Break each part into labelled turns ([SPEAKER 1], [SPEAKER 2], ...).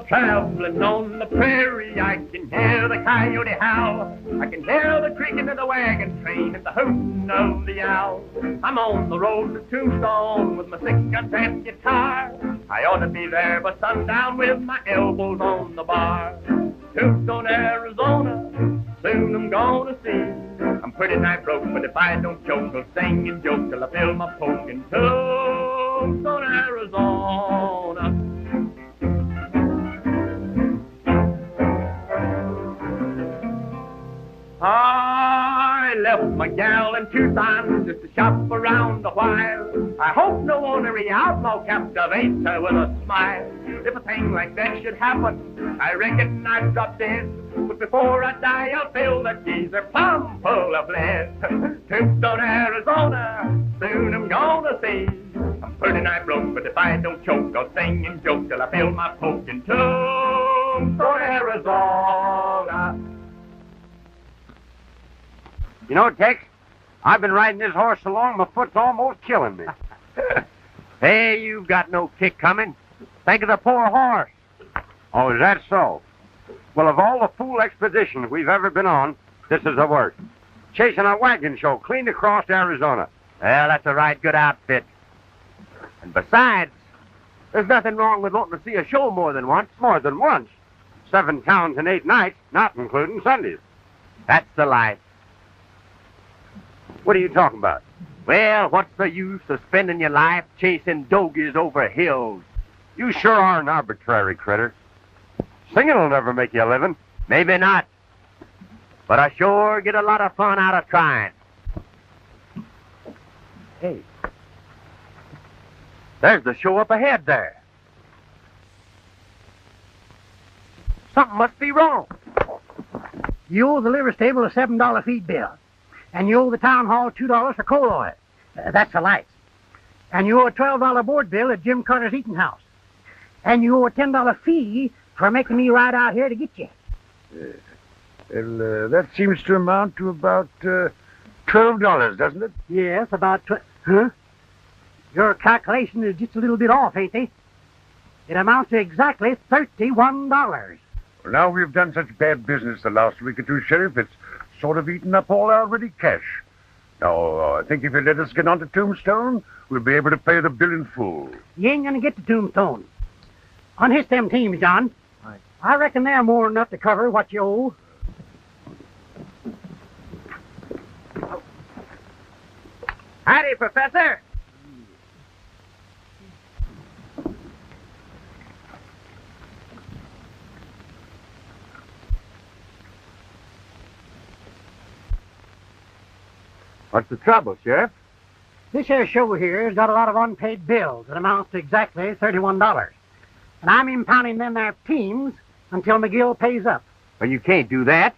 [SPEAKER 1] Traveling on the prairie, I can hear the coyote howl. I can hear the creaking of the wagon train and the hooting of the owl. I'm on the road to Tombstone with my six-gun guitar. I ought to be there by sundown with my elbows on the bar. Tombstone, Arizona, soon I'm gonna see. I'm pretty nigh broke, but if I don't choke, I'll sing and joke till I feel my poke in Tombstone, Arizona. I left my gal in Tucson just to shop around a while. I hope no ornery outlaw captivates her with a smile. If a thing like that should happen, I reckon I'd drop dead. But before I die, I'll fill that geezer plumb full of lead. Tombstone, Arizona, soon I'm gonna see. I'm pretty nigh broke, but if I don't choke, I'll sing and joke till I feel my poke in Tombstone, Arizona.
[SPEAKER 2] You know, Tex, I've been riding this horse so long, my foot's almost killing me.
[SPEAKER 3] Hey, you've got no kick coming. Think of the poor horse.
[SPEAKER 2] Oh, is that so? Well, of all the fool expeditions we've ever been on, this is the worst. Chasing a wagon show clean across Arizona.
[SPEAKER 3] Well, that's a right good outfit. And besides, there's nothing wrong with wanting to see a show more than once.
[SPEAKER 2] More than once. 7 towns and 8 nights, not including Sundays.
[SPEAKER 3] That's the life.
[SPEAKER 2] What are you talking about?
[SPEAKER 3] Well, what's the use of spending your life chasing dogies over hills?
[SPEAKER 2] You sure are an arbitrary critter. Singing will never make you a living.
[SPEAKER 3] Maybe not. But I sure get a lot of fun out of trying. Hey. There's the show up ahead there. Something must be wrong.
[SPEAKER 4] You owe the liver stable a $7 feed bill. And you owe the town hall $2 for coal oil. That's the lights. And you owe a $12 board bill at Jim Carter's eating house. And you owe a $10 fee for making me ride out here to get you.
[SPEAKER 5] That seems to amount to about $12, doesn't it?
[SPEAKER 4] Yes, about Huh? Your calculation is just a little bit off, ain't they? It amounts to exactly $31.
[SPEAKER 5] Well, now we've done such bad business the last week or two, Sheriff, it's sort of eaten up all our ready cash. Now, I think if you let us get onto Tombstone, we'll be able to pay the bill in full.
[SPEAKER 4] You ain't gonna get to Tombstone. Unhitch them teams, John.
[SPEAKER 5] Right.
[SPEAKER 4] I reckon they're more than enough to cover what you owe.
[SPEAKER 3] Howdy, Professor. What's the trouble, Sheriff?
[SPEAKER 4] This here show here has got a lot of unpaid bills that amount to exactly $31. And I'm impounding them there teams until McGill pays up.
[SPEAKER 3] Well, you can't do that.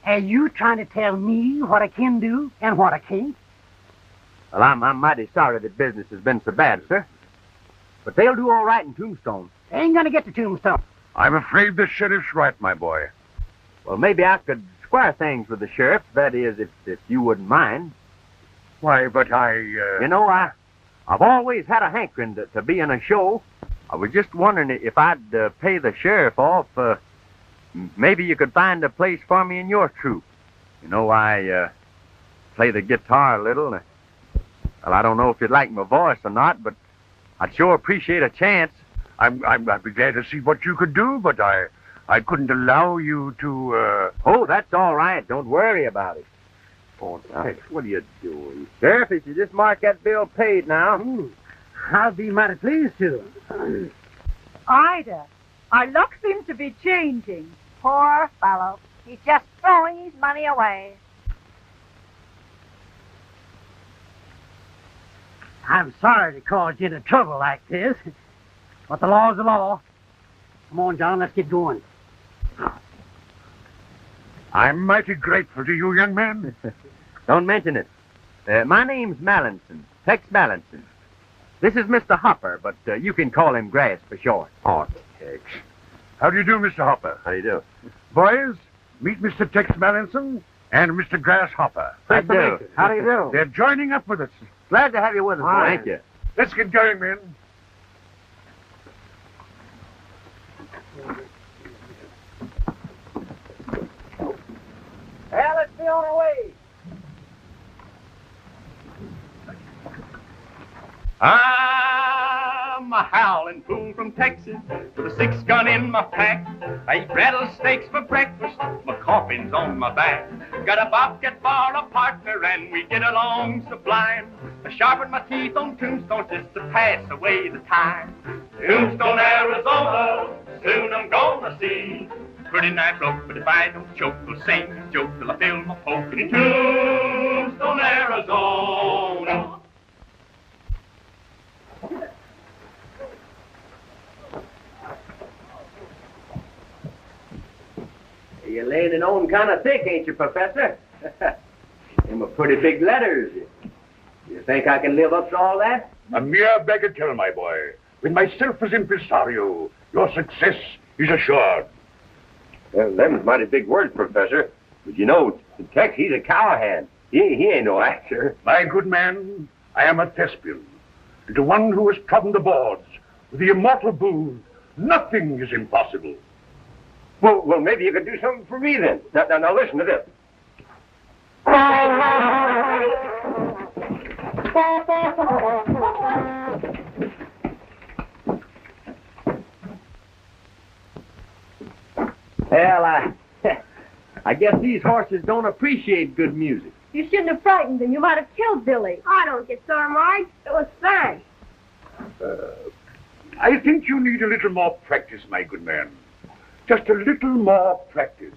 [SPEAKER 4] Are you trying to tell me what I can do and what I can't?
[SPEAKER 3] Well, I'm mighty sorry that business has been so bad, sir. But they'll do all right in Tombstone.
[SPEAKER 4] They ain't gonna get to Tombstone.
[SPEAKER 5] I'm afraid the Sheriff's right, my boy.
[SPEAKER 3] Well, maybe I could square things with the Sheriff. That is, if you wouldn't mind.
[SPEAKER 5] Why, but I...
[SPEAKER 3] You know, I've always had a hankering to be in a show I was just wondering if I'd pay the sheriff off. Maybe you could find a place for me in your troupe. You know, I play the guitar a little. Well, I don't know if you'd like my voice or not, but I'd sure appreciate a chance.
[SPEAKER 5] I'd be glad to see what you could do, but I couldn't allow you to,
[SPEAKER 3] Oh, that's all right. Don't worry about it.
[SPEAKER 5] Oh,
[SPEAKER 3] Tex, what are you doing? Sheriff, if you just mark that bill paid now.
[SPEAKER 4] I'll be mighty pleased to.
[SPEAKER 6] Ida, our luck seems to be changing.
[SPEAKER 7] Poor fellow. He's just throwing his money away.
[SPEAKER 4] I'm sorry to cause you into trouble like this, but the law's the law. Come on, John, let's get going.
[SPEAKER 5] I'm mighty grateful to you, young man.
[SPEAKER 3] Don't mention it. My name's Mallinson, Tex Mallinson. This is Mr. Hopper, but you can call him Grass for short.
[SPEAKER 5] Oh, Tex. How do you do, Mr. Hopper?
[SPEAKER 3] How do you do?
[SPEAKER 5] Boys, meet Mr. Tex Mallinson and Mr. Grasshopper.
[SPEAKER 3] How do you do?
[SPEAKER 4] How do you do?
[SPEAKER 5] They're joining up with us.
[SPEAKER 3] Glad to have you with us.
[SPEAKER 4] All
[SPEAKER 3] Thank you.
[SPEAKER 5] Let's get going, men.
[SPEAKER 3] Well, let's be on our way.
[SPEAKER 1] I'm a howling fool from Texas with a 6-gun in my pack. I eat rattlesnakes for breakfast, my coffin's on my back. Got a bobcat for a partner and we get along sublime. I sharpen my teeth on Tombstone just to pass away the time. Tombstone, Arizona, soon I'm gonna see. Pretty nice bloke, but if I don't choke, we'll sing a joke till I feel my poke in Tombstone, Arizona.
[SPEAKER 3] You're laying it on kind of thick, ain't you, Professor? Them are pretty big letters. You think I can live up to all that?
[SPEAKER 5] A mere bagatelle, my boy. With myself as impresario, your success is assured.
[SPEAKER 2] Well, them's mighty big words, Professor. But you know, Tex, he's a cowhand. He ain't no actor.
[SPEAKER 5] My good man, I am a thespian. And to one who has trodden the boards with the immortal booth, nothing is impossible.
[SPEAKER 2] Well, maybe you could do something for me then. Now listen to this.
[SPEAKER 3] Well, I guess these horses don't appreciate good music.
[SPEAKER 6] You shouldn't have frightened them. You might have killed Billy.
[SPEAKER 7] I don't get sore, Marge. It was fun.
[SPEAKER 5] I think you need a little more practice, my good man. Just a little more practice.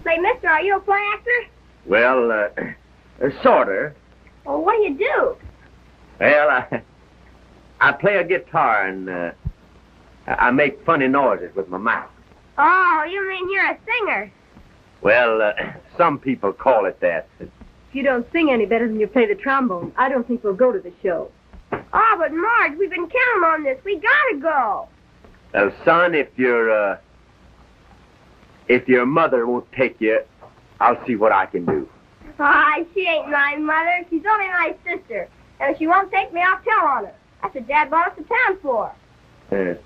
[SPEAKER 7] Say, mister, are you a play actor?
[SPEAKER 3] Well, sorta.
[SPEAKER 7] Well, what do you do?
[SPEAKER 3] Well, I play a guitar and I make funny noises with my mouth.
[SPEAKER 7] Oh, you mean you're a singer?
[SPEAKER 3] Well, some people call it that.
[SPEAKER 6] If you don't sing any better than you play the trombone, I don't think we'll go to the show.
[SPEAKER 7] Oh, but Marge, we've been counting on this. We gotta go.
[SPEAKER 3] Well, son, if your mother won't take you, I'll see what I can do.
[SPEAKER 7] Oh, she ain't my mother. She's only my sister. And if she won't take me, I'll tell on her. That's what Dad brought us to town for.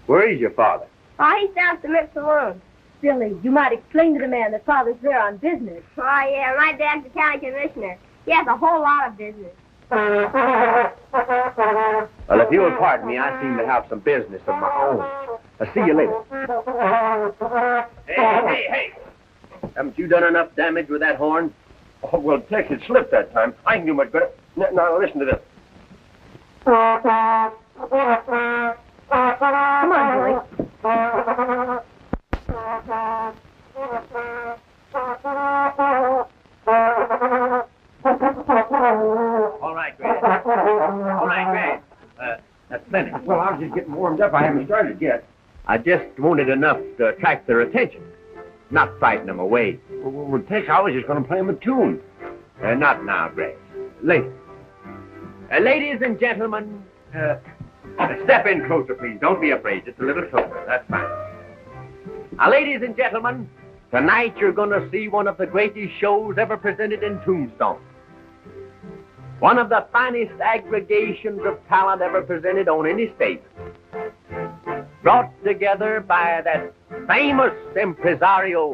[SPEAKER 3] Where is your father?
[SPEAKER 7] Oh, he's down at the Mint Saloon.
[SPEAKER 6] Billy, you might explain to the man that Father's there on business.
[SPEAKER 7] Oh, yeah, my dad's the county commissioner. He has a whole lot of business.
[SPEAKER 3] Well, if you'll pardon me, I seem to have some business of my own. I'll see you later. Hey. Haven't you done enough damage with that horn?
[SPEAKER 2] Oh, well, Tex, it slipped that time. I can do much better. Now listen to this.
[SPEAKER 6] Come on, Billy.
[SPEAKER 3] All right, Grant. That's plenty.
[SPEAKER 2] Well, I was just getting warmed up. I haven't started yet.
[SPEAKER 3] I just wanted enough to attract their attention, not frighten them away.
[SPEAKER 2] Well, Tex, I was just going to play him a tune.
[SPEAKER 3] Not now, Grace. Later. Ladies and gentlemen, step in closer, please. Don't be afraid. Just a little closer. That's fine. Ladies and gentlemen, tonight you're going to see one of the greatest shows ever presented in Tombstone.
[SPEAKER 8] One of the finest aggregations of talent ever presented on any stage. Brought together by that famous impresario,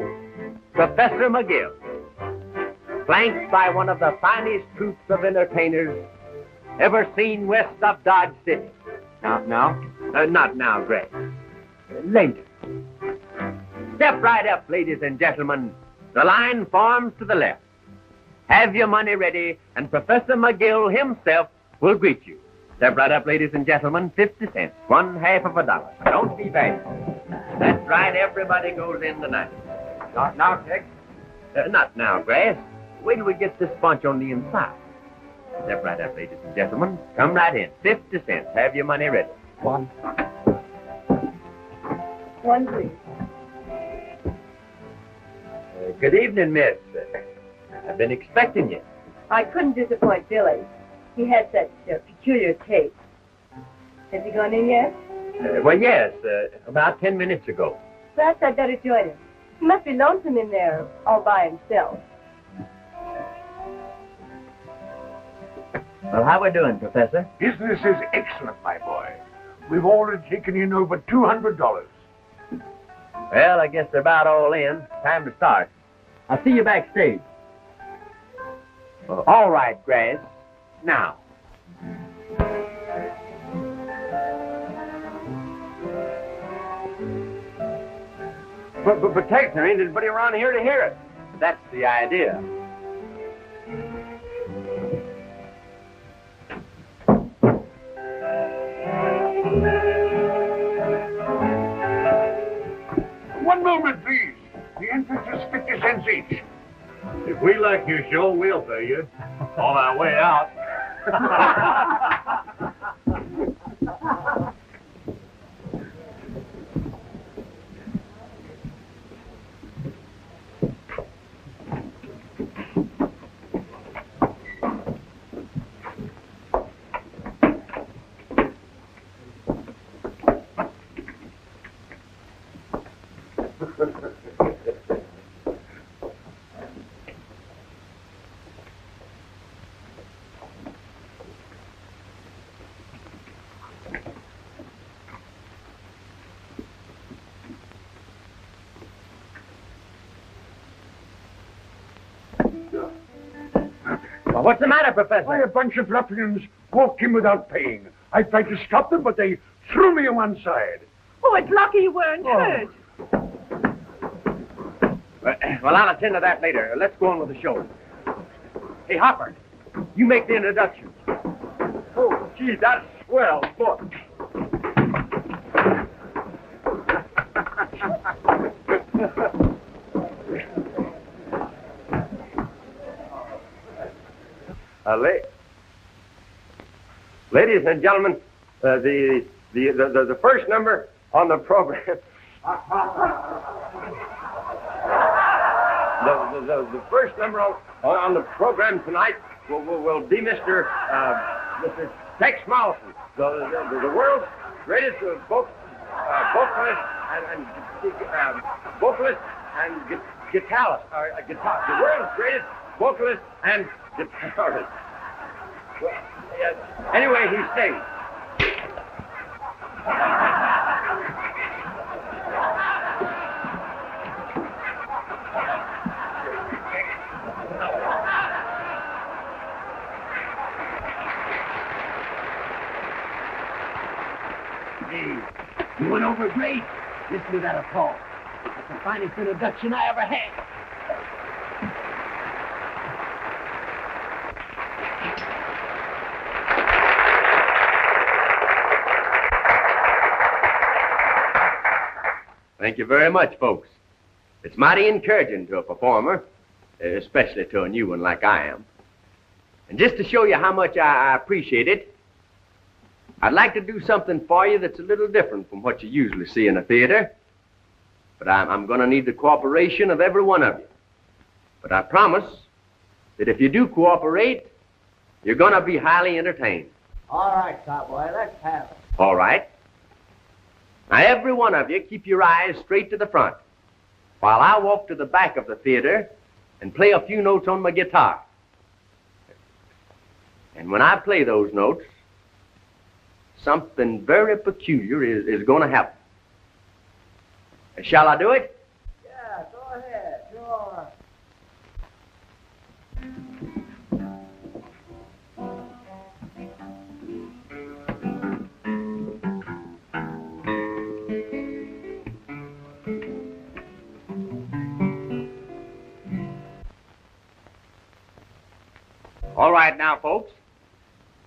[SPEAKER 8] Professor McGill. Flanked by one of the finest troupes of entertainers ever seen west of Dodge City. Not now, Grace. Later. Step right up, ladies and gentlemen. The line forms to the left. Have your money ready, and Professor McGill himself will greet you. Step right up, ladies and gentlemen. 50 cents. $0.50. Don't be bad. That's right. Everybody goes in tonight.
[SPEAKER 2] Not now, Tex.
[SPEAKER 8] Not now, Grace. Wait till we get this bunch on the inside. Step right up, ladies and gentlemen. Come right in. 50 cents. Have your money ready.
[SPEAKER 6] One, please.
[SPEAKER 8] Good evening, miss. I've been expecting you.
[SPEAKER 6] I couldn't disappoint Billy. He had such peculiar taste. Has he gone in yet?
[SPEAKER 8] Well, yes, about 10 minutes ago.
[SPEAKER 6] Perhaps I'd better join him. He must be lonesome in there all by himself.
[SPEAKER 8] Well, how we doing, Professor?
[SPEAKER 5] Business is excellent, my boy. We've already taken in over $200.
[SPEAKER 8] Well, I guess they're about all in. Time to start. I'll see you backstage. All right, Grace. Now.
[SPEAKER 2] But Tex, there ain't anybody around here to hear it.
[SPEAKER 8] That's the idea.
[SPEAKER 5] One moment, please. The entrance is 50 cents each.
[SPEAKER 1] If we like your show, we'll pay you. On our way out.
[SPEAKER 8] Well, what's the matter, Professor?
[SPEAKER 5] Why, a bunch of ruffians walked in without paying. I tried to stop them, but they threw me on one side.
[SPEAKER 6] Oh, it's lucky you weren't hurt.
[SPEAKER 8] Well, I'll attend to that later. Let's go on with the show. Hey, Hopper, you make the introduction.
[SPEAKER 2] Oh, gee, that's swell, book. Ladies and gentlemen, the first number on the program. The first number on the program tonight will be Mr. Tex Ritter, the world's greatest vocalist and guitarist. The world's greatest vocalist and guitarist. Well, anyway, he sings.
[SPEAKER 4] You went over great. Listen to that applause. That's the finest introduction I ever had.
[SPEAKER 8] Thank you very much, folks. It's mighty encouraging to a performer, especially to a new one like I am. And just to show you how much I appreciate it, I'd like to do something for you that's a little different from what you usually see in a theater. But I'm going to need the cooperation of every one of you. But I promise that if you do cooperate, you're going to be highly entertained.
[SPEAKER 4] All right, cowboy, let's have it.
[SPEAKER 8] All right. Now, every one of you, keep your eyes straight to the front while I walk to the back of the theater and play a few notes on my guitar. And when I play those notes, something very peculiar is going to happen. Shall I do it?
[SPEAKER 1] Yeah, go ahead. Sure.
[SPEAKER 8] All right now, folks.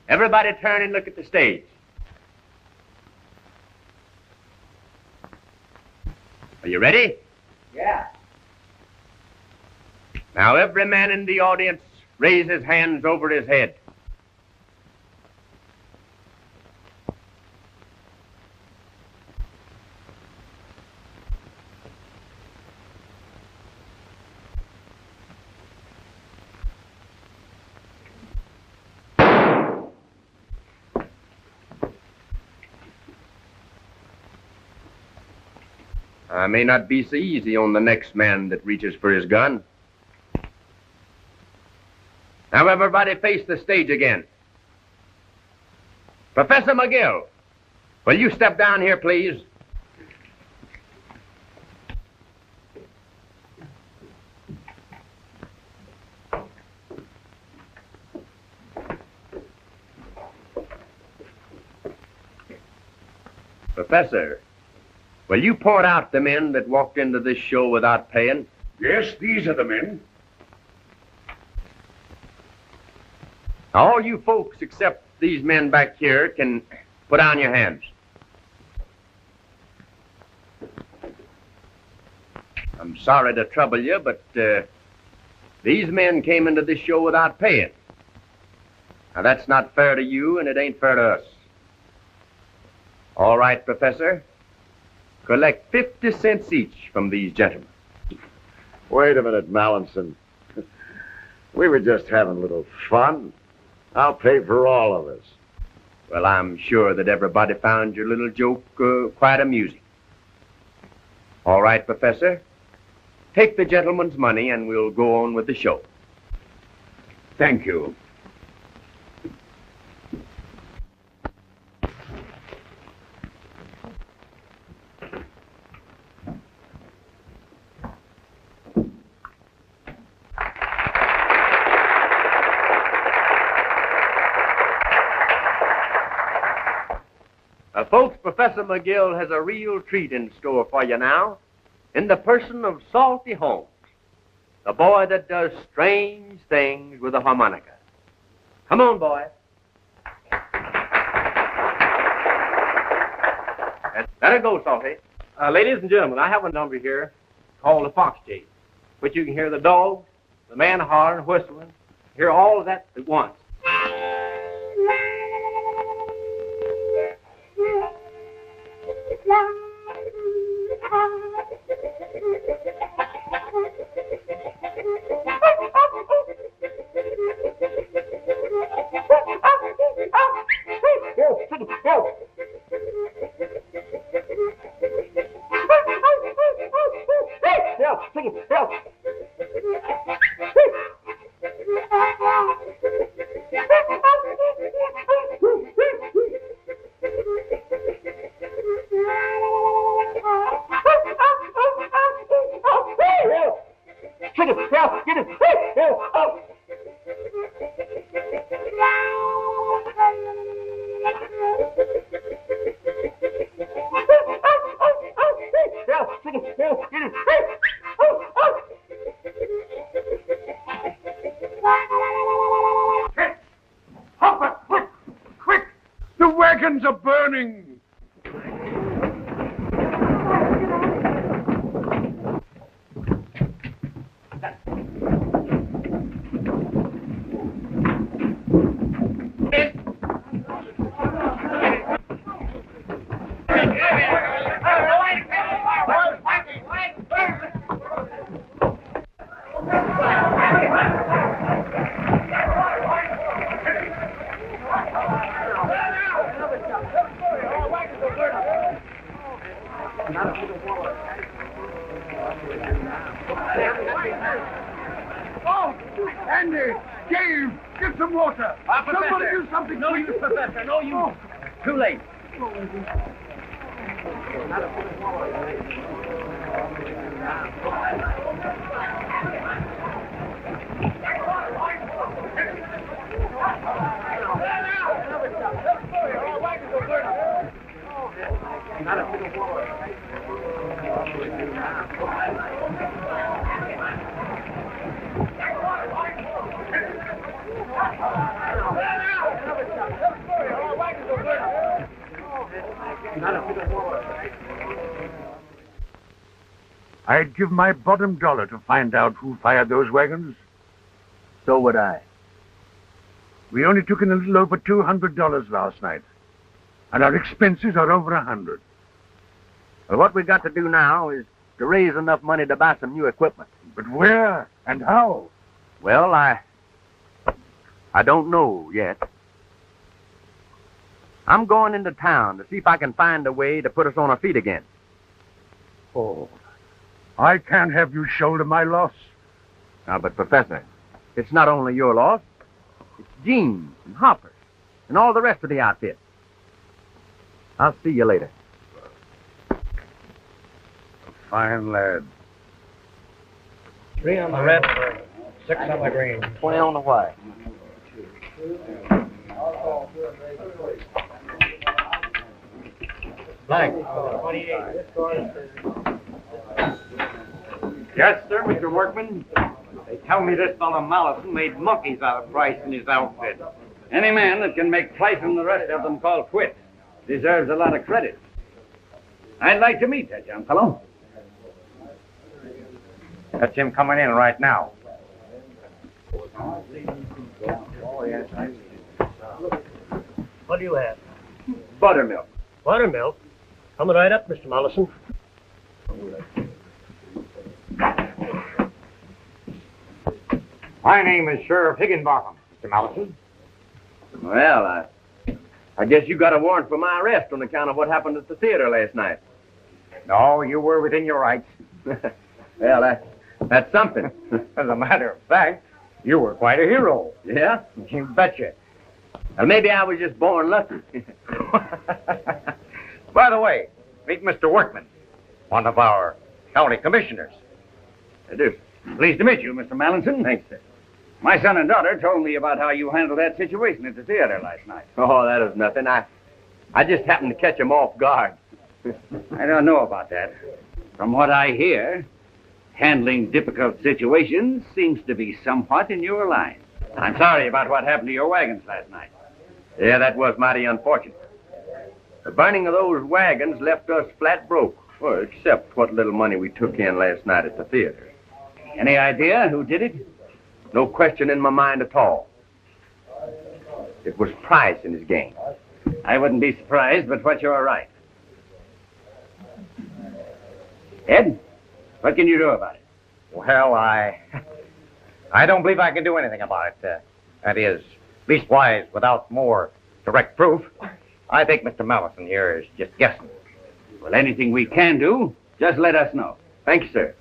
[SPEAKER 8] Everybody turn and look at the stage. Are you ready?
[SPEAKER 1] Yeah.
[SPEAKER 8] Now, every man in the audience raise his hands over his head. I may not be so easy on the next man that reaches for his gun. Now, everybody face the stage again. Professor McGill, will you step down here, please? Professor, will you point out the men that walked into this show without paying?
[SPEAKER 5] Yes, these are the men.
[SPEAKER 8] All you folks except these men back here can put down your hands. I'm sorry to trouble you, but these men came into this show without paying. Now, that's not fair to you, and it ain't fair to us. All right, Professor. Collect 50 cents each from these gentlemen.
[SPEAKER 2] Wait a minute, Mallinson. We were just having a little fun. I'll pay for all of us.
[SPEAKER 8] Well, I'm sure that everybody found your little joke quite amusing. All right, Professor. Take the gentleman's money and we'll go on with the show.
[SPEAKER 5] Thank you.
[SPEAKER 8] Folks, Professor McGill has a real treat in store for you now, in the person of Salty Holmes, the boy that does strange things with a harmonica. Come on, boy. And let it go, Salty.
[SPEAKER 9] Ladies and gentlemen, I have a number here called the Fox Chase, which you can hear the dogs, the man hollering, whistling, hear all of that at once.
[SPEAKER 5] The wagons are burning!
[SPEAKER 4] Oh, Andy!
[SPEAKER 5] Dave, get some water. Somebody do something.
[SPEAKER 8] No, you, Professor. No, you. Too late.
[SPEAKER 5] I'd give my bottom dollar to find out who fired those wagons.
[SPEAKER 3] So would I.
[SPEAKER 5] We only took in a little over $200 last night, and our expenses are over $100.
[SPEAKER 3] Well, what we got to do now is to raise enough money to buy some new equipment.
[SPEAKER 5] But where and how?
[SPEAKER 3] Well, I don't know yet. I'm going into town to see if I can find a way to put us on our feet again.
[SPEAKER 5] Oh, I can't have you shoulder my loss.
[SPEAKER 3] Now, but Professor, it's not only your loss. It's Gene's and Hopper's and all the rest of the outfit. I'll see you later.
[SPEAKER 5] A fine lad.
[SPEAKER 9] 3 on the red, 6 on the green.
[SPEAKER 3] 20 on the white.
[SPEAKER 9] Blank. 28. Yes, sir, Mr. Workman. They tell me this fellow Mallison made monkeys out of Price in his outfit. Any man that can make Price and the rest of them call quits deserves a lot of credit. I'd like to meet that young fellow.
[SPEAKER 2] That's him coming in right now.
[SPEAKER 10] What do you have?
[SPEAKER 9] Buttermilk.
[SPEAKER 10] Buttermilk? Coming right up, Mr. Mollison.
[SPEAKER 2] My name is Sheriff Higginbotham, Mr. Mallison.
[SPEAKER 3] Well, I guess you got a warrant for my arrest on account of what happened at the theater last night.
[SPEAKER 2] No, you were within your rights.
[SPEAKER 3] Well, that's something.
[SPEAKER 2] As a matter of fact, you were quite a hero.
[SPEAKER 3] Yeah?
[SPEAKER 2] You betcha.
[SPEAKER 3] Well, maybe I was just born lucky.
[SPEAKER 2] By the way, meet Mr. Workman, one of our county commissioners.
[SPEAKER 3] I do.
[SPEAKER 9] Pleased to meet you, Mr. Mallinson.
[SPEAKER 3] Thanks, sir.
[SPEAKER 9] My son and daughter told me about how you handled that situation at the theater last night.
[SPEAKER 3] Oh, that was nothing. I just happened to catch him off guard.
[SPEAKER 9] I don't know about that. From what I hear, handling difficult situations seems to be somewhat in your line. I'm sorry about what happened to your wagons last night.
[SPEAKER 3] Yeah, that was mighty unfortunate. The burning of those wagons left us flat broke, well, except what little money we took in last night at the theater.
[SPEAKER 9] Any idea who did it?
[SPEAKER 3] No question in my mind at all. It was Price and his gang.
[SPEAKER 9] I wouldn't be surprised, but what you're right. Ed, what can you do about it?
[SPEAKER 2] Well, I don't believe I can do anything about it. That is, leastwise, without more direct proof. I think Mr. Mallison here is just guessing.
[SPEAKER 9] Well, anything we can do, just let us know.
[SPEAKER 3] Thank you, sir.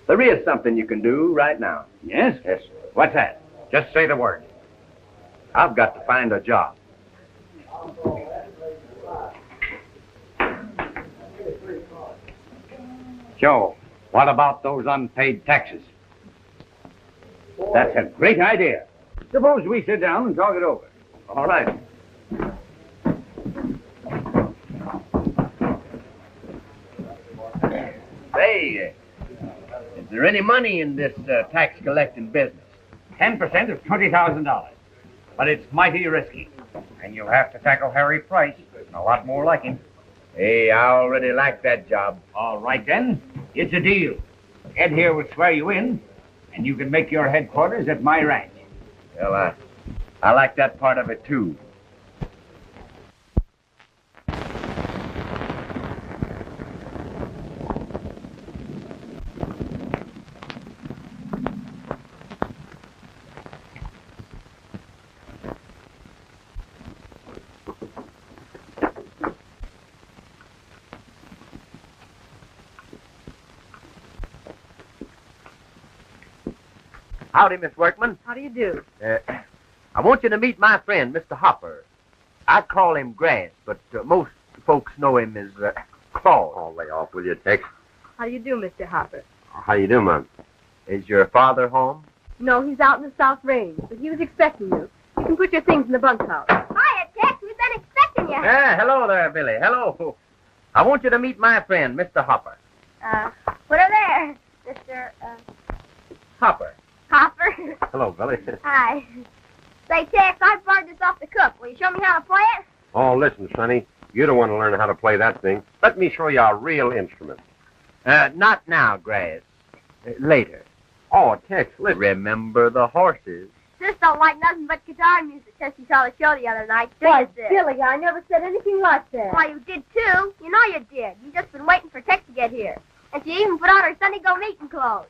[SPEAKER 3] There is something you can do right now.
[SPEAKER 9] Yes?
[SPEAKER 2] Yes.
[SPEAKER 9] What's that?
[SPEAKER 2] Just say the word.
[SPEAKER 3] I've got to find a job.
[SPEAKER 2] Joe, what about those unpaid taxes?
[SPEAKER 9] That's a great idea. Suppose we sit down and talk it over.
[SPEAKER 3] All right. Say, is there any money in this tax collecting business?
[SPEAKER 2] 10% of $20,000. But it's mighty risky. And you'll have to tackle Harry Price and a lot more like him.
[SPEAKER 3] Hey, I already like that job.
[SPEAKER 2] All right, then. It's a deal. Ed here would swear you in, and you can make your headquarters at my ranch.
[SPEAKER 3] Well, I like that part of it, too.
[SPEAKER 8] Howdy, Miss Workman.
[SPEAKER 6] How do you do?
[SPEAKER 8] I want you to meet my friend, Mr. Hopper. I call him Grass, but most folks know him as Claus.
[SPEAKER 3] Oh, lay off with you, Tex.
[SPEAKER 6] How do you do, Mr. Hopper?
[SPEAKER 3] How you do, man?
[SPEAKER 8] Is your father home?
[SPEAKER 6] No, he's out in the South Range, but he was expecting you. You can put your things in the bunkhouse.
[SPEAKER 7] Hiya, Tex. We've been expecting you.
[SPEAKER 8] Hello there, Billy. Hello. I want you to meet my friend, Mr. Hopper.
[SPEAKER 7] Put her there, Mr.
[SPEAKER 8] Hopper.
[SPEAKER 7] Hopper.
[SPEAKER 3] Hello, Billy.
[SPEAKER 7] Hi. Say, Tex, I borrowed this off the cook. Will you show me how to play it?
[SPEAKER 3] Oh, listen, Sonny. You don't want to learn how to play that thing. Let me show you a real instrument.
[SPEAKER 8] Not now, Grass. Later.
[SPEAKER 3] Oh, Tex, listen.
[SPEAKER 8] Remember the horses.
[SPEAKER 7] Sis don't like nothing but guitar music since she saw the show the other night.
[SPEAKER 6] Why,
[SPEAKER 7] Sis.
[SPEAKER 6] Billy, I never said anything like that.
[SPEAKER 7] Why, you did too. You know you did. You just been waiting for Tex to get here. And she even put on her Sunday go meeting clothes.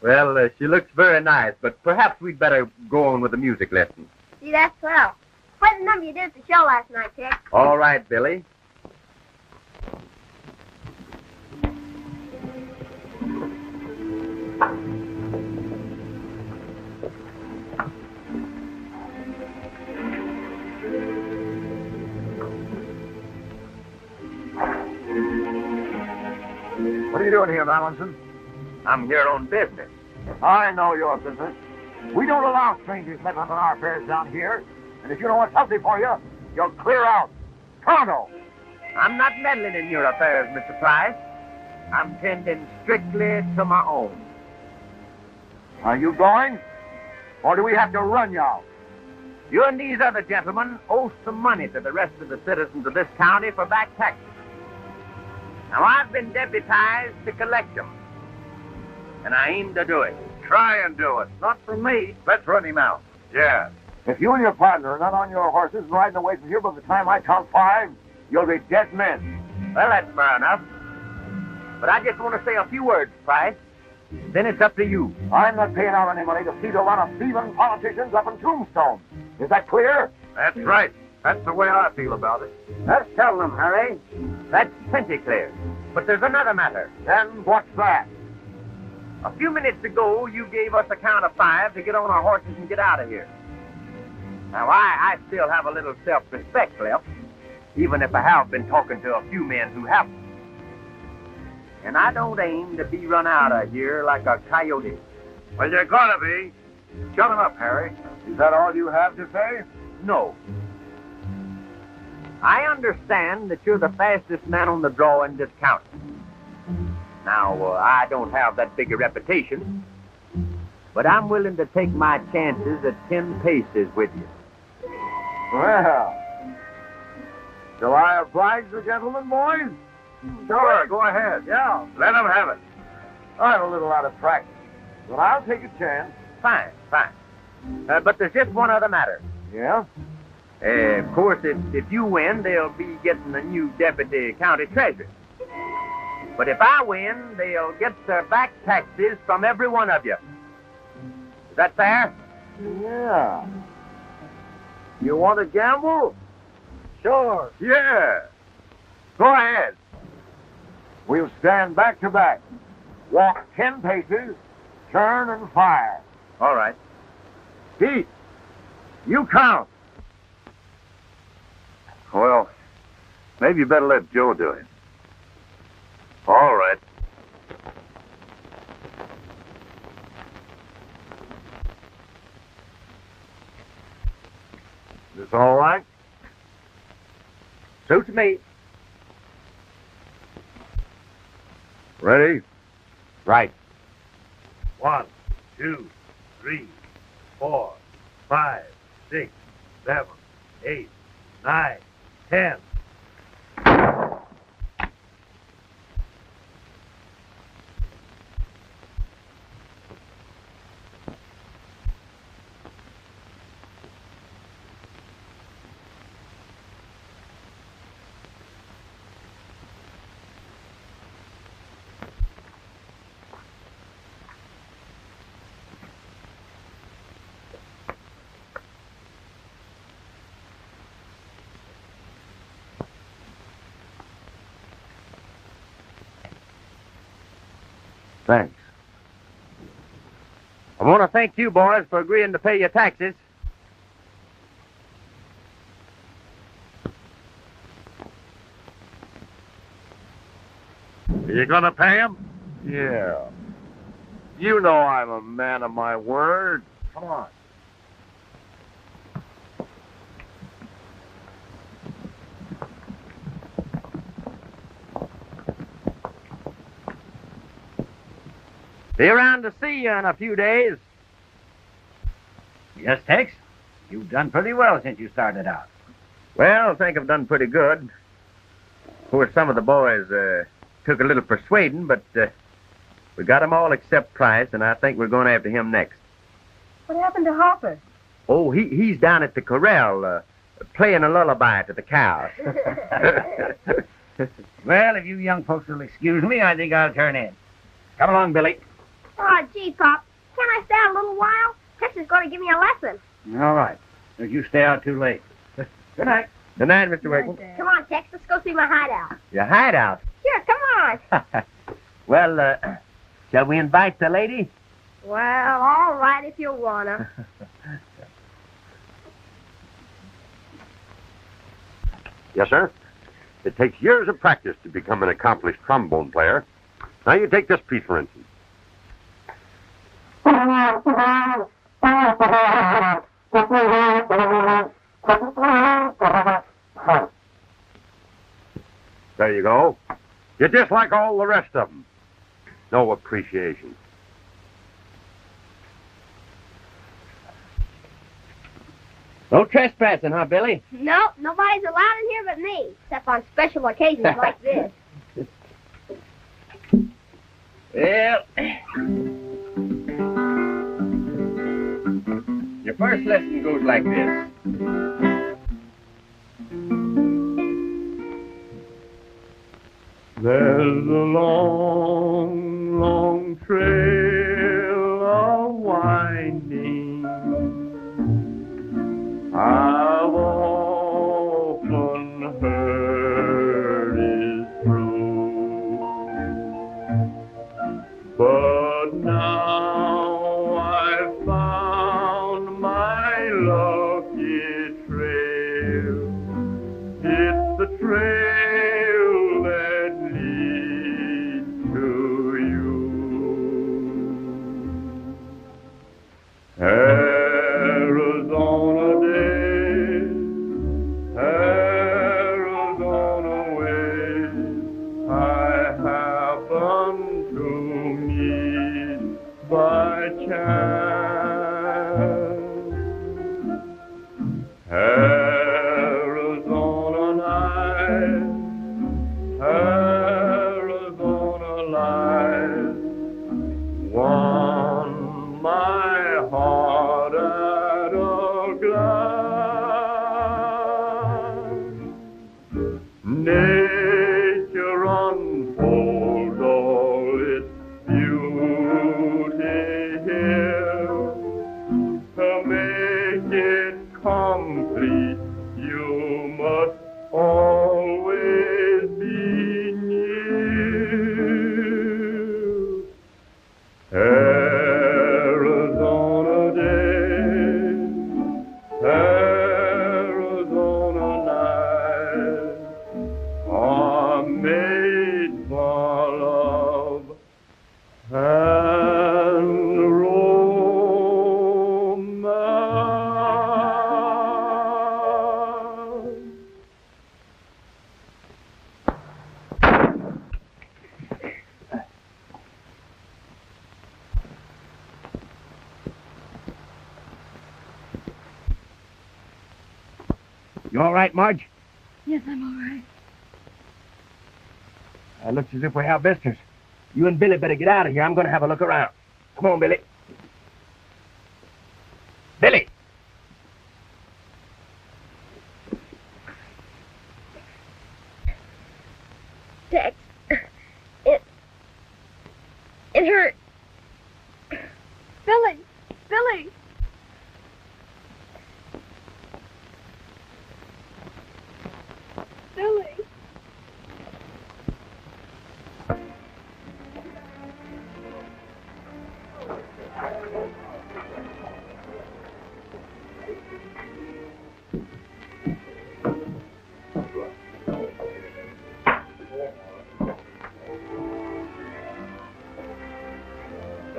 [SPEAKER 8] Well, she looks very nice, but perhaps we'd better go on with the music lesson.
[SPEAKER 7] See, that's swell. Play the number you did at the show last night, Tex.
[SPEAKER 8] All right, Billy.
[SPEAKER 11] What are you doing here, Valentin?
[SPEAKER 8] I'm here on business.
[SPEAKER 11] I know your business. We don't allow strangers meddling in our affairs down here. And if you know what's healthy for you, you'll clear out. Pronto.
[SPEAKER 8] I'm not meddling in your affairs, Mr. Price. I'm tending strictly to my own.
[SPEAKER 11] Are you going? Or do we have to run you out?
[SPEAKER 8] You and these other gentlemen owe some money to the rest of the citizens of this county for back taxes. Now, I've been deputized to collect them. And I aim to do it.
[SPEAKER 11] Try and do it.
[SPEAKER 8] Not for me.
[SPEAKER 11] Let's run him out.
[SPEAKER 5] Yeah.
[SPEAKER 11] If you and your partner are not on your horses and riding away from here by the time I count 5, you'll be dead men.
[SPEAKER 8] Well, that's fair enough. But I just want to say a few words, Price. Then it's up to you.
[SPEAKER 11] I'm not paying out any money to feed a lot of thieving politicians up in Tombstone. Is that clear?
[SPEAKER 5] That's right. That's the way I feel about it.
[SPEAKER 8] Let's tell them, Harry. That's plenty clear. But there's another matter.
[SPEAKER 11] And what's that?
[SPEAKER 8] A few minutes ago, you gave us a count of 5 to get on our horses and get out of here. Now, I still have a little self-respect left, even if I have been talking to a few men who haven't. And I don't aim to be run out of here like a coyote.
[SPEAKER 5] Well, you're gonna be. Shut him up, Harry.
[SPEAKER 11] Is that all you have to say?
[SPEAKER 8] No. I understand that you're the fastest man on the draw in this county. Now, I don't have that big a reputation, but I'm willing to take my chances at 10 paces with you.
[SPEAKER 11] Well, shall I oblige the gentleman, boys?
[SPEAKER 5] Sure, go ahead.
[SPEAKER 11] Yeah.
[SPEAKER 5] Let him have it.
[SPEAKER 11] I'm a little out of practice, but I'll take a chance.
[SPEAKER 8] Fine. But there's just one other matter.
[SPEAKER 11] Yeah?
[SPEAKER 8] Of course, if you win, they'll be getting a new deputy county treasurer. But if I win, they'll get their back taxes from every one of you. Is that fair?
[SPEAKER 11] Yeah. You want to gamble?
[SPEAKER 10] Sure.
[SPEAKER 11] Yeah. Go ahead. We'll stand back to back. Walk 10 paces, turn and fire.
[SPEAKER 8] All right.
[SPEAKER 11] Pete, you count.
[SPEAKER 5] Well, maybe you better let Joe do it. All right.
[SPEAKER 11] This all right?
[SPEAKER 8] Suits me.
[SPEAKER 11] Ready?
[SPEAKER 8] Right.
[SPEAKER 5] 1, 2, 3, 4, 5, 6, 7, 8, 9, 10.
[SPEAKER 11] Thanks. I'm
[SPEAKER 8] want to thank you boys for agreeing to pay your taxes.
[SPEAKER 5] You gonna pay him?
[SPEAKER 11] Yeah. You know I'm a man of my word. Come on.
[SPEAKER 8] Be around to see you in a few days.
[SPEAKER 9] Yes, Tex. You've done pretty well since you started out.
[SPEAKER 8] Well, I think I've done pretty good. Of course, some of the boys took a little persuading, but we got them all except Price, and I think we're going after him next.
[SPEAKER 6] What happened to Hopper?
[SPEAKER 8] Oh, he's down at the corral playing a lullaby to the cows.
[SPEAKER 9] Well, if you young folks will excuse me, I think I'll turn in. Come along, Billy.
[SPEAKER 7] Oh, gee, Pop. Can't I stay out a little while? Tex is going to give me a lesson.
[SPEAKER 9] All right. Don't you stay out too late. Good night.
[SPEAKER 8] Good night, Mr. Wagon.
[SPEAKER 7] Come on, Tex. Let's go see my hideout.
[SPEAKER 8] Your hideout?
[SPEAKER 7] Sure, come on.
[SPEAKER 8] Well, shall we invite the lady?
[SPEAKER 7] Well, all right if you wanna.
[SPEAKER 5] Yes, sir. It takes years of practice to become an accomplished trombone player. Now you take this piece, for instance. There you go. You're just like all the rest of them. No appreciation.
[SPEAKER 8] No trespassing, huh, Billy?
[SPEAKER 7] No, nobody's allowed in here but me, except on special occasions like this.
[SPEAKER 8] Well, your first lesson goes like this.
[SPEAKER 1] There's a long, long trail of winding. I've often heard is true, but now I've found my lucky trail. It's the trail that leads to you. Arizona days, Arizona ways, I happen to meet by chance. Arizona nights, Arizona lights, won my heart at a glance. Nature unfolds all its beauty here. To make it complete, you must always be near. Arizona days, Arizona nights are made for love and romance.
[SPEAKER 8] You all right, Marge?
[SPEAKER 6] Yes, I'm all right.
[SPEAKER 8] Looks as if we have visitors. You and Billy better get out of here. I'm going to have a look around. Come on, Billy. Billy!
[SPEAKER 7] Tex, it hurt. Billy! Billy! Billy!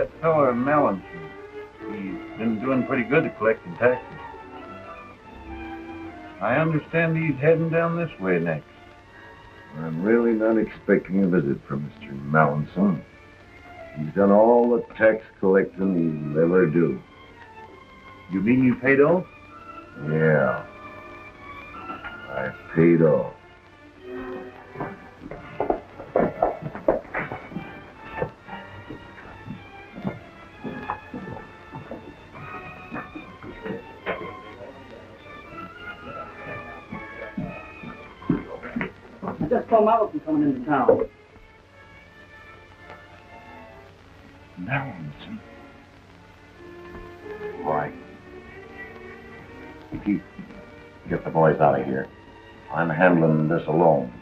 [SPEAKER 9] That fellow Mellon, he's been doing pretty good at collecting taxes. I understand he's heading down this way next.
[SPEAKER 11] I'm really not expecting a visit from Mr. Mallinson. He's done all the tax collecting he'll ever do.
[SPEAKER 9] You mean you paid off?
[SPEAKER 11] Yeah. I paid off.
[SPEAKER 12] I just saw Mallinson coming into town.
[SPEAKER 11] Mallinson? Right. Keith, get the boys out of here. I'm handling this alone.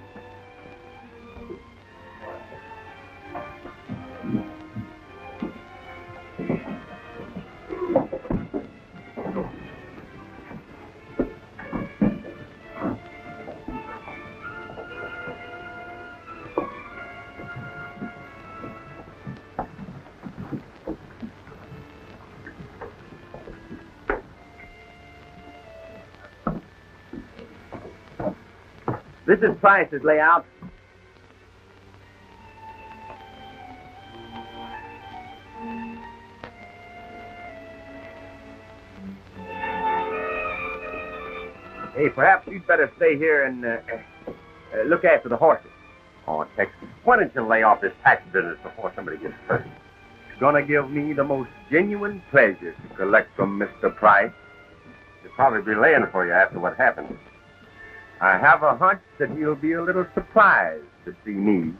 [SPEAKER 8] This is Price's layout. Hey, perhaps you'd better stay here and look after the horses.
[SPEAKER 3] Oh, Tex, why don't you lay off this tax business before somebody gets hurt?
[SPEAKER 8] It's gonna give me the most genuine pleasure to collect from Mr. Price.
[SPEAKER 3] He'll probably be laying for you after what happened.
[SPEAKER 8] I have a hunch that he'll be a little surprised to see me.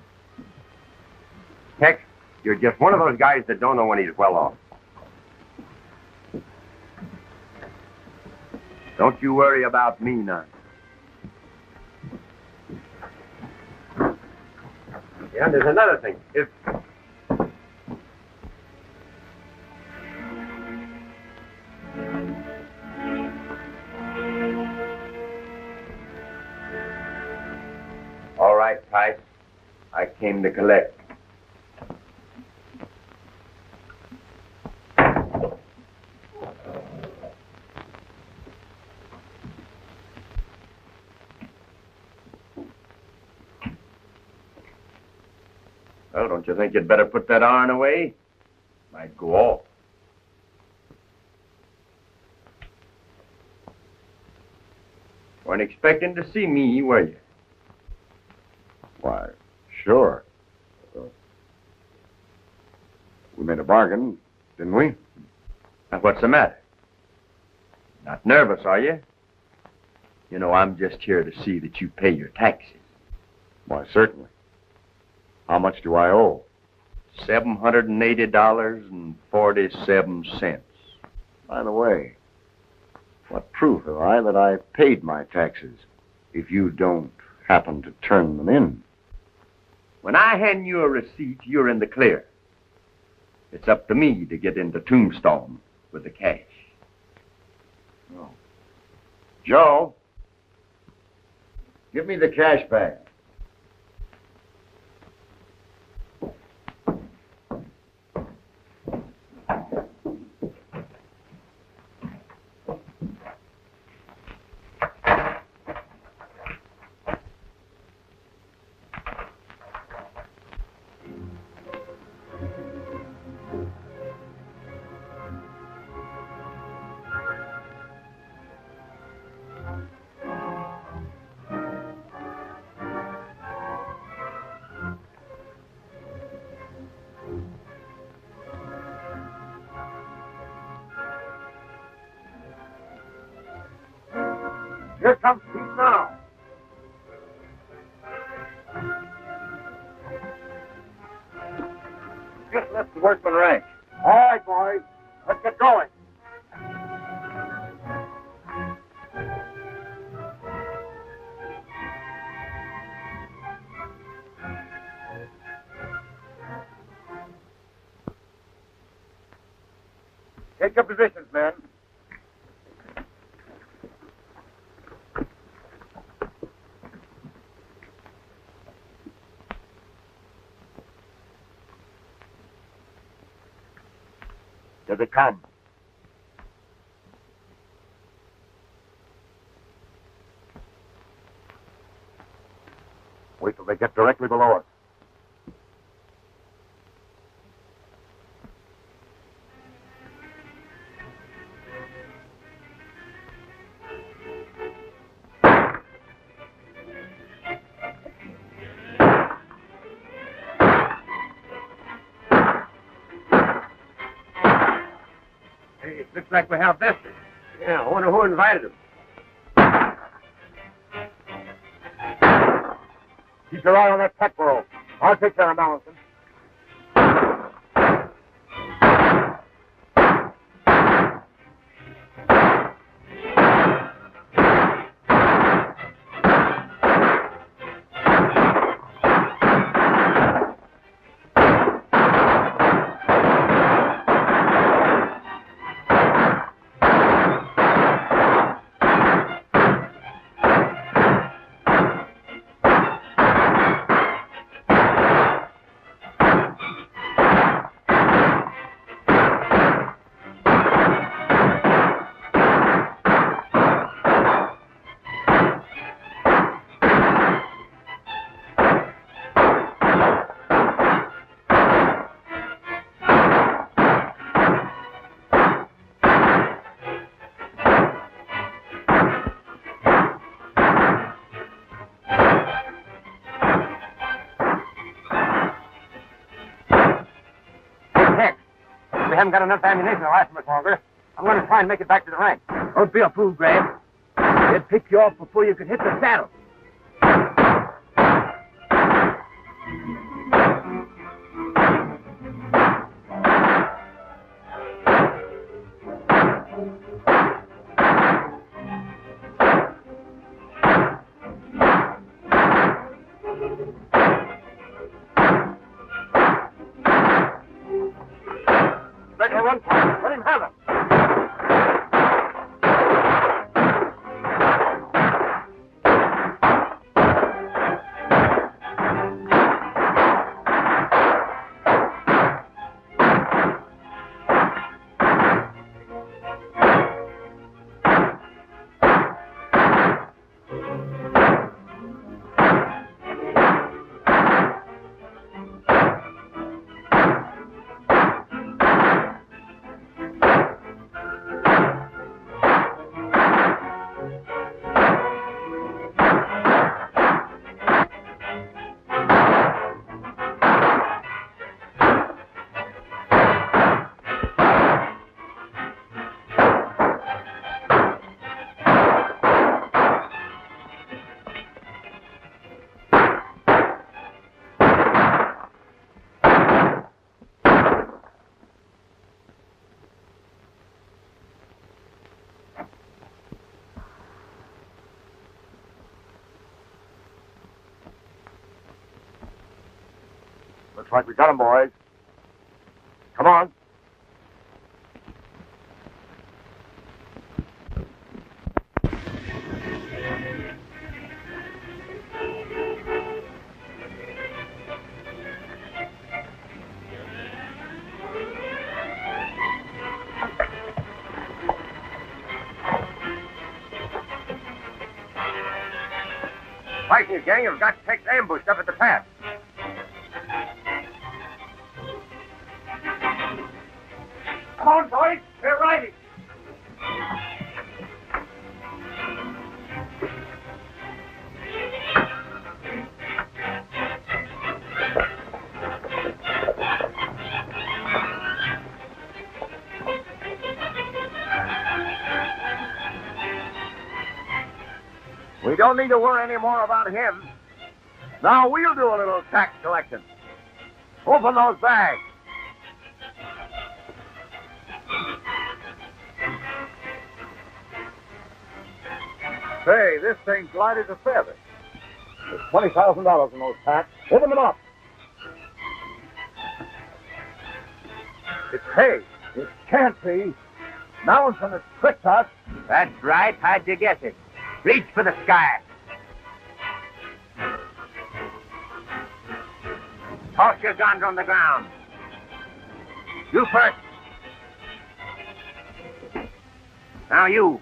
[SPEAKER 3] Tex, you're just one of those guys that don't know when he's well off.
[SPEAKER 8] Don't you worry about me none.
[SPEAKER 3] Yeah, and there's another thing. If
[SPEAKER 8] all right, Price. I came to collect. Well, don't you think you'd better put that iron away? Might go off. Weren't expecting to see me, were you?
[SPEAKER 11] Why, sure. We made a bargain, didn't we?
[SPEAKER 8] Now, what's the matter? Not nervous, are you? You know, I'm just here to see that you pay your taxes.
[SPEAKER 11] Why, certainly. How much do I owe?
[SPEAKER 8] $780.47.
[SPEAKER 11] By the way, what proof have I that I paid my taxes if you don't happen to turn them in?
[SPEAKER 8] When I hand you a receipt, you're in the clear. It's up to me to get into Tombstone with the cash.
[SPEAKER 11] Oh. Joe, give me the cash bag. Here comes Pete now.
[SPEAKER 9] Just left the workman rank.
[SPEAKER 11] All right, boys. Let's get going.
[SPEAKER 9] Take your positions, men.
[SPEAKER 11] Here they come. Wait till they get directly below us.
[SPEAKER 8] Hey, looks like we have this. Yeah, I wonder who invited them.
[SPEAKER 11] Keep your eye on that tech rope. I'll take care of Mallinson.
[SPEAKER 8] We haven't got enough ammunition to last much longer. I'm going to try and make it back to the rank. Don't be a fool, Graham. They'd pick you off before you could hit the saddle. Let him have it.
[SPEAKER 11] Looks like we got him, boys. Come on.
[SPEAKER 8] Fight you, gang. You've got Tex ambushed up at the pass. Come on, boys. We're riding.
[SPEAKER 11] We don't need to worry any more about him. Now we'll do a little tax collection. Open those bags. Say, this thing's light as a feather. There's $20,000 in those packs. Open them up. It's hay. It can't be. Mallinson has tricked us.
[SPEAKER 8] That's right. How'd you guess it? Reach for the sky. Toss your guns on the ground. You first. Now you.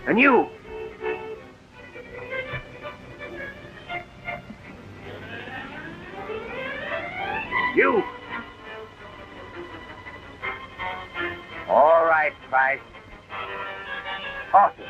[SPEAKER 8] And you. You. All right, Price. Awesome.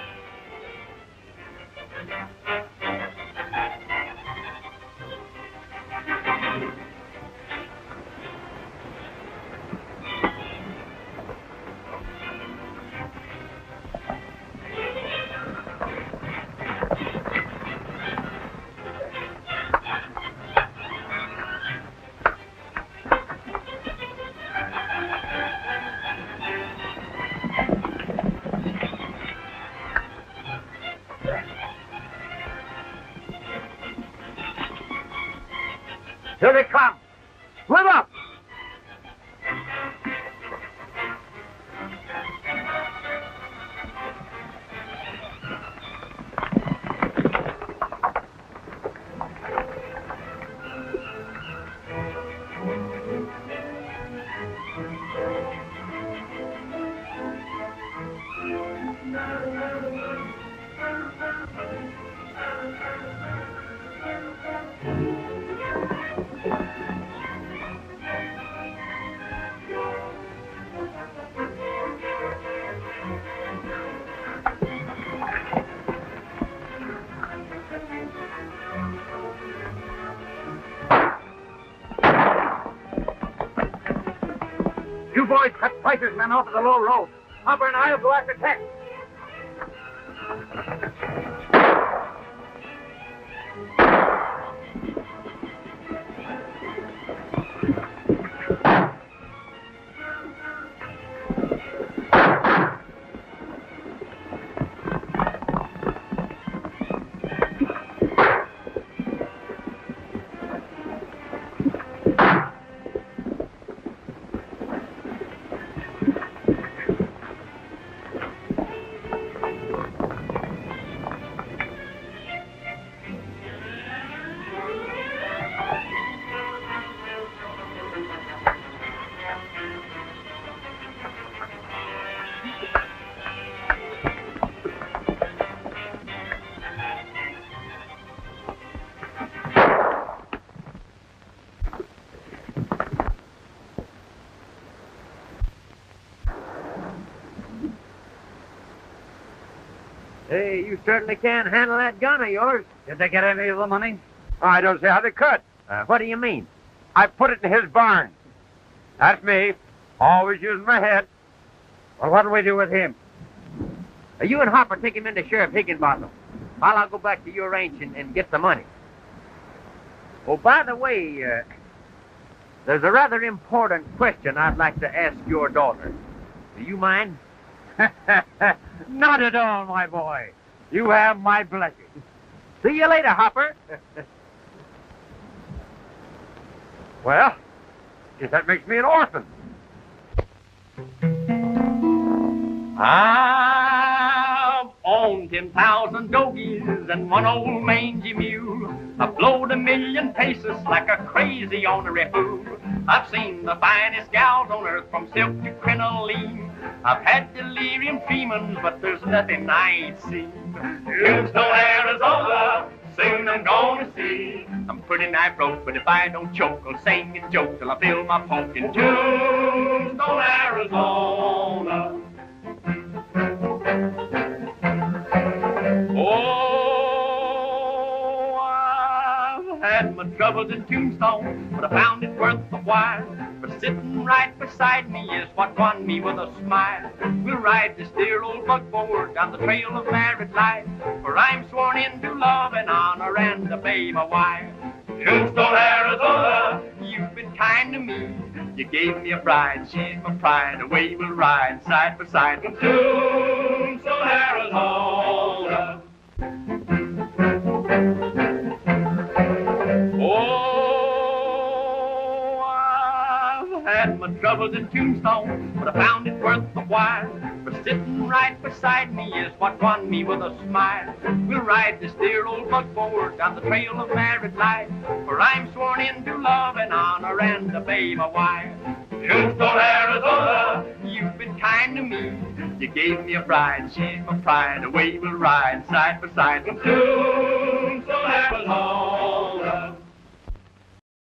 [SPEAKER 8] Here they come. Split up.
[SPEAKER 4] You boys cut Price's men off of the Lowe road. Hopper and I'll go after Tex.
[SPEAKER 8] Hey, you certainly can handle that gun of yours.
[SPEAKER 2] Did they get any of the money?
[SPEAKER 11] I don't see how they could.
[SPEAKER 8] What do you mean?
[SPEAKER 11] I put it in his barn. That's me. Always using my head.
[SPEAKER 2] Well, what do we do with him?
[SPEAKER 8] You and Hopper take him into Sheriff Higginbottom, while I'll go back to your ranch and get the money. Oh, by the way, there's a rather important question I'd like to ask your daughter. Do you mind?
[SPEAKER 2] Not at all, my boy. You have my blessing.
[SPEAKER 8] See you later, Hopper.
[SPEAKER 11] Well, guess that makes me an orphan.
[SPEAKER 1] I've owned 10,000 dogies and one old mangy mule. I've blowed 1,000,000 paces like a crazy ornery fool. I've seen the finest gals on earth from silk to crinoline. I've had delirium tremens, but there's nothing I ain't seen. Tombstone, Arizona, soon I'm gonna see. I'm pretty nigh broke, but if I don't choke, I'll sing and joke till I fill my poke in Tombstone, Arizona. Oh, I've had my troubles in Tombstone, but I found it worth the while. For sitting right beside me is what won me with a smile. We'll ride this dear old buckboard down the trail of married life, for I'm sworn into love and honor and obey my wife. Tombstone, Arizona, you've been kind to me. You gave me a bride, she's my pride. Away we'll ride side by side from Tombstone, Arizona. Oh, I've had my troubles in Tombstone, but I found it worth the while. For sitting right beside me is what won me with a smile. We'll ride this dear old buckboard down the trail of married life, for I'm sworn into love and honor and obey my wife. Tombstone, Arizona, you've been kind kind to me. You gave me a bride, she's my pride. Away we'll ride side by side from Tombstone Apple Home.